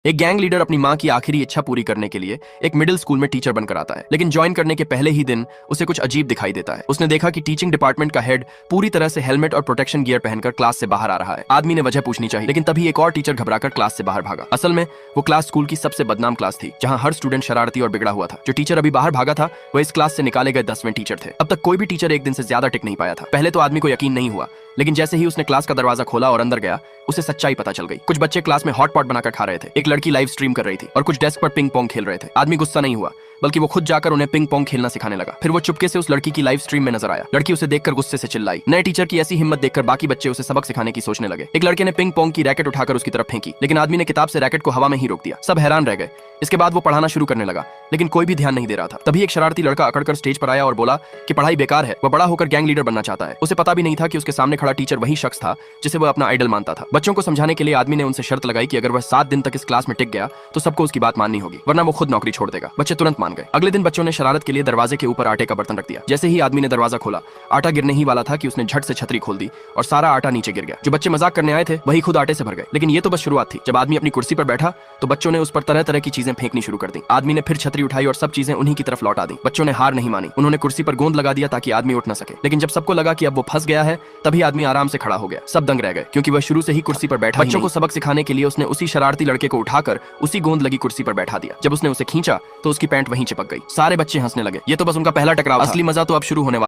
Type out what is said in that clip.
एक gang leader अपनी माँ की आखिरी इच्छा पूरी करने के लिए एक मिडिल स्कूल में टीचर बनकर आता है, लेकिन ज्वाइन करने के पहले ही दिन उसे कुछ अजीब दिखाई देता है। उसने देखा कि टीचिंग डिपार्टमेंट का हेड पूरी तरह से हेलमेट और प्रोटेक्शन गियर पहनकर क्लास से बाहर आ रहा है। आदमी ने वजह पूछनी चाहिए, लेकिन तभी एक और टीचर घबराकर क्लास से बाहर भागा। असल में वो क्लास स्कूल की सबसे बदनाम क्लास थी, जहाँ हर स्टूडेंट शरारती और बिगड़ा हुआ था। जो टीचर अभी बाहर भागा था वो इस क्लास से निकाले गए 10वें टीचर थे। अब तक कोई भी टीचर एक दिन से ज्यादा टिक नहीं पाया था। पहले तो आदमी को यकीन नहीं हुआ, लेकिन जैसे ही उसने क्लास का दरवाजा खोला और अंदर गया, उसे सच्चाई पता चल गई। कुछ बच्चे क्लास में हॉट पॉट बनाकर खा रहे थे, एक लड़की लाइव स्ट्रीम कर रही थी और कुछ डेस्क पर पिंग पोंग खेल रहे थे। आदमी गुस्सा नहीं हुआ, बल्कि वो खुद जाकर उन्हें पिंग पोंग खेलना सिखाने लगा। फिर वो चुपके से उस लड़की की लाइव स्ट्रीम में नजर आया। लड़की उसे देखकर गुस्से से चिल्लाई। नए टीचर की ऐसी हिम्मत देखकर बाकी बच्चे उसे सबक सिखाने की सोचने लगे। एक लड़के ने पिंग पोंग की रैकेट उठाकर उसकी तरफ फेंकी, लेकिन आदमी ने किताब से रैकेट को हवा में ही रोक दिया। सब हैरान रह गए। इसके बाद वो पढ़ाना शुरू करने लगा, लेकिन कोई भी ध्यान नहीं दे रहा था। तभी एक शरारती लड़का अकड़कर स्टेज पर आया और बोला कि पढ़ाई बेकार है, वह बड़ा होकर गैंग लीडर बनना चाहता है। उसे पता भी नहीं था कि उसके सामने खड़ा टीचर वही शख्स था जिसे वह अपना आइडल मानता था। बच्चों को समझाने के लिए आदमी ने उनसे शर्त लगाई कि अगर वह 7 दिन तक इस क्लास में टिक गया तो सबको उसकी बात माननी होगी, वरना वो खुद नौकरी छोड़ देगा। बच्चे तुरंत मान गए। अगले दिन बच्चों ने शरारत के लिए दरवाजे के ऊपर आटे का बर्तन रख दिया। जैसे ही आदमी ने दरवाजा खोला, आटा गिरने ही वाला था कि उसने झट से छतरी खोल दी और सारा आटा नीचे गिर गया। जो बच्चे मजाक करने आए थे वही खुद आटे से भर गए। लेकिन ये तो बस शुरुआत थी। जब आदमी अपनी कुर्सी पर बैठा तो बच्चों ने उस पर तरह तरह की चीजें फेंकनी शुरू कर दी। आदमी ने फिर छतरी उठाई और सब चीजें उन्हीं की तरफ लौटा दी। बच्चों ने हार नहीं मानी। उन्होंने कुर्सी पर गोंद लगा दिया ताकि आदमी उठ न सके। लेकिन जब सबको लगा कि अब वो फंस गया है, तभी आदमी आराम से खड़ा हो गया। सब दंग रह गए, क्योंकि वह शुरू से ही कुर्सी पर बैठा। बच्चों को सबक सिखाने के लिए उसने उसी शरारती लड़के को उठाकर उसी गोंद लगी कुर्सी पर बैठा दिया। जब उसने उसे खींचा तो उसकी पैंट वहीं चिपक गई। सारे बच्चे हंसने लगे। ये तो बस उनका पहला टकराव था। असली मजा तो अब शुरू होने वाला।